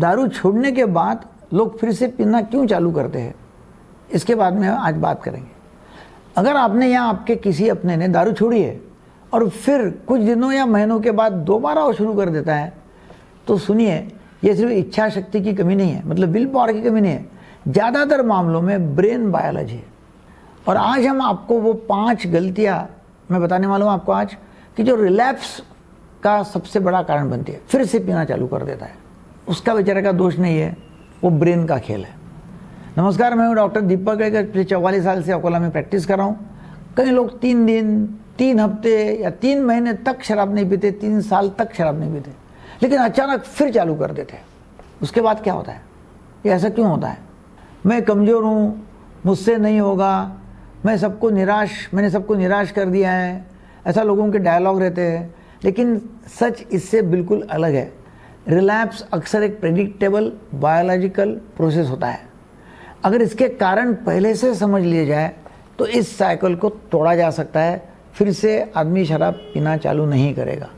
दारू छोड़ने के बाद लोग फिर से पीना क्यों चालू करते हैं, इसके बाद में आज बात करेंगे। अगर आपने या आपके किसी अपने ने दारू छोड़ी है और फिर कुछ दिनों या महीनों के बाद दोबारा वो शुरू कर देता है, तो सुनिए, ये सिर्फ इच्छा शक्ति की कमी नहीं है, मतलब विल पावर की कमी नहीं है, ज़्यादातर मामलों में ब्रेन बायोलॉजी है। और आज हम आपको वो 5 गलतियां मैं बताने वाला हूँ आपको आज, कि जो रिलैप्स का सबसे बड़ा कारण बनती है, फिर से पीना चालू कर देता है। उसका बेचारे का दोष नहीं है, वो ब्रेन का खेल है। नमस्कार, मैं हूँ डॉक्टर दीपक रेगर। पिछले 44 साल से अकोला में प्रैक्टिस कर रहा हूँ। कई लोग 3 दिन, 3 हफ्ते या 3 महीने तक शराब नहीं पीते, 3 साल तक शराब नहीं पीते, लेकिन अचानक फिर चालू कर देते हैं। उसके बाद क्या होता है, ये ऐसा क्यों होता है? मैं कमज़ोर हूँ, मुझसे नहीं होगा, मैंने सबको निराश कर दिया है, ऐसा लोगों के डायलॉग रहते हैं। लेकिन सच इससे बिल्कुल अलग है। रिलैप्स अक्सर एक प्रेडिक्टेबल बायोलॉजिकल प्रोसेस होता है। अगर इसके कारण पहले से समझ लिए जाए तो इस साइकिल को तोड़ा जा सकता है, फिर से आदमी शराब पीना चालू नहीं करेगा।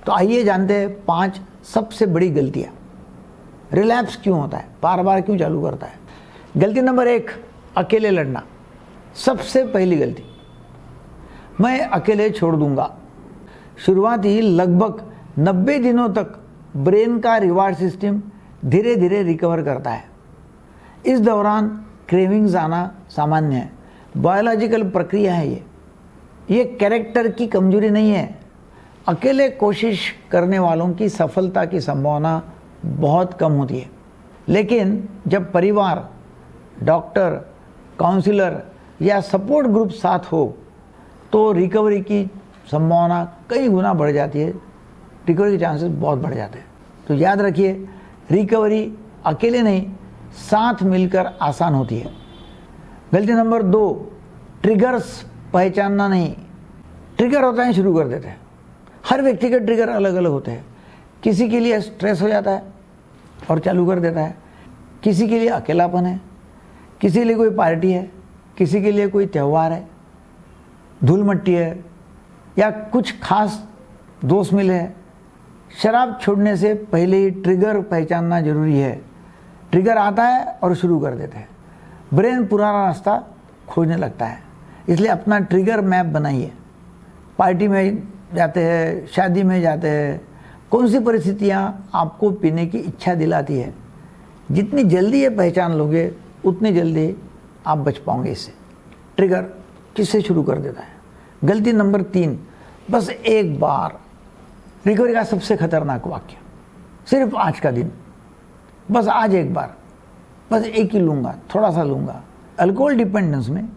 तो आइए जानते हैं 5 सबसे बड़ी गलतियाँ। रिलैप्स क्यों होता है, बार बार क्यों चालू करता है? गलती नंबर 1, अकेले लड़ना। सबसे पहली गलती, मैं अकेले छोड़ दूंगा। शुरुआती लगभग 90 दिनों तक ब्रेन का रिवार्ड सिस्टम धीरे धीरे रिकवर करता है। इस दौरान क्रेविंग्स आना सामान्य है, बायोलॉजिकल प्रक्रिया है। ये कैरेक्टर की कमजोरी नहीं है। अकेले कोशिश करने वालों की सफलता की संभावना बहुत कम होती है, लेकिन जब परिवार, डॉक्टर, काउंसलर या सपोर्ट ग्रुप साथ हो तो रिकवरी की संभावना कई गुना बढ़ जाती है। रिकवरी के चांसेस बहुत बढ़ जाते हैं। तो याद रखिए, रिकवरी अकेले नहीं, साथ मिलकर आसान होती है। गलती नंबर 2, ट्रिगर्स पहचानना नहीं। ट्रिगर होता है, शुरू कर देते हैं। हर व्यक्ति के ट्रिगर अलग अलग होते हैं। किसी के लिए स्ट्रेस हो जाता है और चालू कर देता है, किसी के लिए अकेलापन है, किसी के लिए कोई पार्टी है, किसी के लिए कोई त्यौहार है, धूल मट्टी है, या कुछ खास दोस्त मिले हैं। शराब छोड़ने से पहले ही ट्रिगर पहचानना जरूरी है। ट्रिगर आता है और शुरू कर देते हैं। ब्रेन पुराना रास्ता खोजने लगता है, इसलिए अपना ट्रिगर मैप बनाइए। पार्टी में जाते हैं, शादी में जाते हैं, कौन सी परिस्थितियाँ आपको पीने की इच्छा दिलाती है? जितनी जल्दी ये पहचान लोगे उतनी जल्दी आप बच पाओगे इससे। ट्रिगर किससे शुरू कर देता है? गलती नंबर 3, बस एक बार। रिकवरी का सबसे खतरनाक वाक्य, सिर्फ आज का दिन, बस आज एक बार, बस एक ही लूँगा, थोड़ा सा लूँगा। अल्कोहल डिपेंडेंस में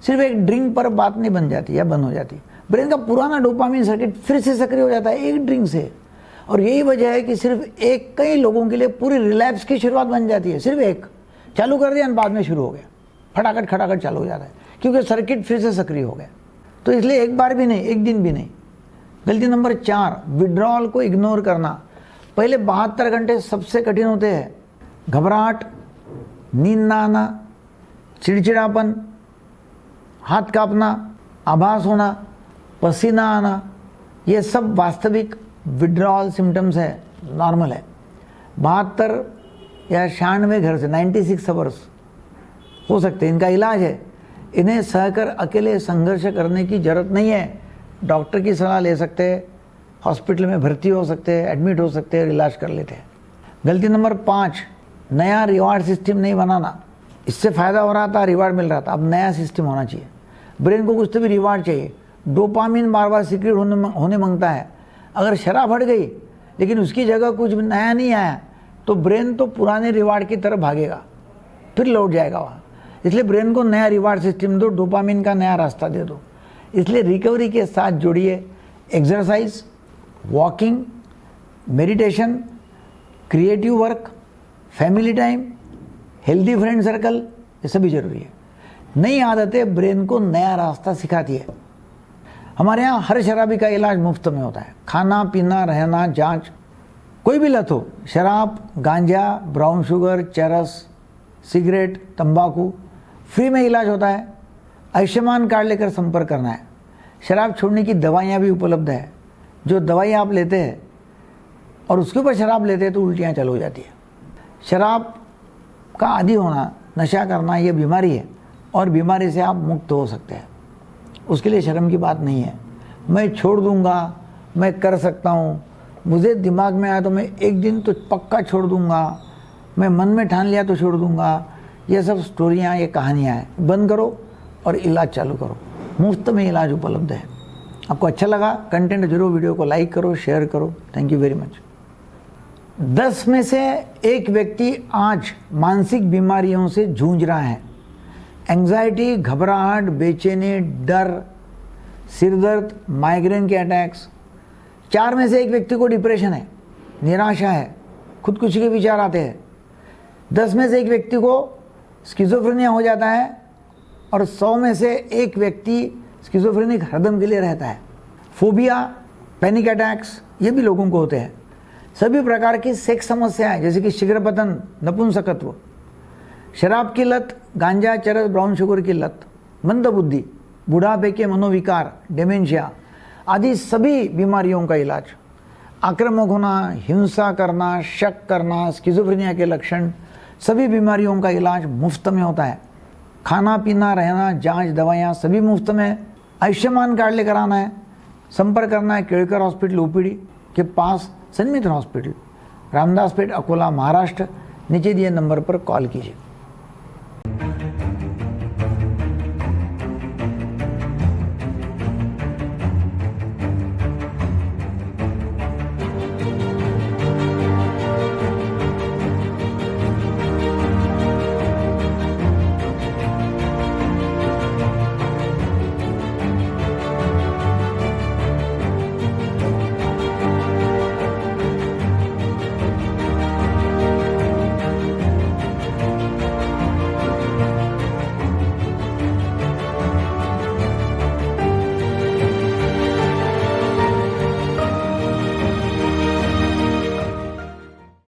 सिर्फ एक ड्रिंक पर बात नहीं बन जाती या बंद हो जाती। ब्रेन का पुराना डोपामिन सर्किट फिर से सक्रिय हो जाता है एक ड्रिंक से। और यही वजह है कि सिर्फ एक कई लोगों के लिए पूरी रिलैप्स की शुरुआत बन जाती है। सिर्फ एक चालू कर दिया, बाद में शुरू हो गया, फटाखट खटाखट चालू हो जाता है, क्योंकि सर्किट फिर से सक्रिय हो गया। तो इसलिए एक बार भी नहीं, एक दिन भी नहीं। गलती नंबर 4, विड्रॉल को इग्नोर करना। पहले 72 घंटे सबसे कठिन होते हैं। घबराहट, नींद ना आना, चिड़चिड़ापन, हाथ कांपना, आभास होना, पसीना आना, ये सब वास्तविक विड्रॉल सिम्टम्स है, नॉर्मल है। 72 या 96 घर से 96 आवर्स हो सकते हैं। इनका इलाज है। इन्हें सहकर अकेले संघर्ष करने की जरूरत नहीं है। डॉक्टर की सलाह ले सकते हैं, हॉस्पिटल में भर्ती हो सकते हैं, एडमिट हो सकते हैं, इलाज कर लेते हैं। गलती नंबर 5, नया रिवार्ड सिस्टम नहीं बनाना। इससे फ़ायदा हो रहा था, रिवार्ड मिल रहा था, अब नया सिस्टम होना चाहिए। ब्रेन को कुछ तो भी रिवार्ड चाहिए। डोपामिन बार बार सीक्रेट होने मांगता है। अगर शराब हट गई लेकिन उसकी जगह कुछ नया नहीं आया तो ब्रेन तो पुराने रिवार्ड की तरफ भागेगा, फिर लौट जाएगा वहाँ। इसलिए ब्रेन को नया रिवार्ड सिस्टम दो, डोपामिन का नया रास्ता दे दो। इसलिए रिकवरी के साथ जोड़िए exercise, walking, meditation, creative work, family time, healthy friend circle, ये सभी जरूरी है। नई आदतें ब्रेन को नया रास्ता सिखाती है। हमारे यहाँ हर शराबी का इलाज मुफ्त में होता है। खाना पीना, रहना, जांच, कोई भी लत हो, शराब, गांजा, ब्राउन शुगर, चरस, सिगरेट, तंबाकू, फ्री में इलाज होता है। आयुष्मान कार्ड लेकर संपर्क करना है। शराब छोड़ने की दवाइयाँ भी उपलब्ध है। जो दवाई आप लेते हैं और उसके ऊपर शराब लेते हैं तो उल्टियाँ चालू हो जाती है। शराब का आदी होना, नशा करना, ये बीमारी है और बीमारी से आप मुक्त हो सकते हैं। उसके लिए शर्म की बात नहीं है। मैं छोड़ दूंगा, मैं कर सकता हूँ, मुझे दिमाग में आया तो मैं एक दिन तो पक्का छोड़ दूंगा, मैं मन में ठान लिया तो छोड़ दूंगा, ये सब स्टोरियाँ, ये कहानियाँ हैं। बंद करो और इलाज चालू करो। मुफ्त में इलाज उपलब्ध है। आपको अच्छा लगा कंटेंट, जरूर वीडियो को लाइक करो, शेयर करो। Thank you very much. 10 में से एक व्यक्ति आज मानसिक बीमारियों से जूझ रहा है। एंग्जाइटी, घबराहट, बेचैनी, डर, सिरदर्द, माइग्रेन के अटैक्स। 4 में से एक व्यक्ति को डिप्रेशन है, निराशा है, खुदकुशी के विचार आते हैं। 10 में से एक व्यक्ति को स्किज़ोफ्रेनिया हो जाता है और 100 में से एक व्यक्ति स्किज़ोफ्रेनिक हरदम के लिए रहता है। फोबिया, पैनिक अटैक्स, ये भी लोगों को होते हैं। सभी प्रकार की सेक्स समस्याएं जैसे कि शीघ्रपतन, नपुंसकत्व, शराब की लत, गांजा, चरस, ब्राउन शुगर की लत, मंदबुद्धि, बुढ़ापे के मनोविकार, डिमेंशिया आदि सभी बीमारियों का इलाज, आक्रामक होना, हिंसा करना, शक करना, स्किज़ोफ्रेनिया के लक्षण, सभी बीमारियों का इलाज मुफ्त में होता है। खाना पीना, रहना, जांच, दवाइयाँ सभी मुफ्त में। आयुष्मान कार्ड लेकर आना है। संपर्क करना है केळकर हॉस्पिटल ओपीडी के पास, सन्मित्र हॉस्पिटल, रामदासपेठ, अकोला, महाराष्ट्र। नीचे दिए नंबर पर कॉल कीजिए।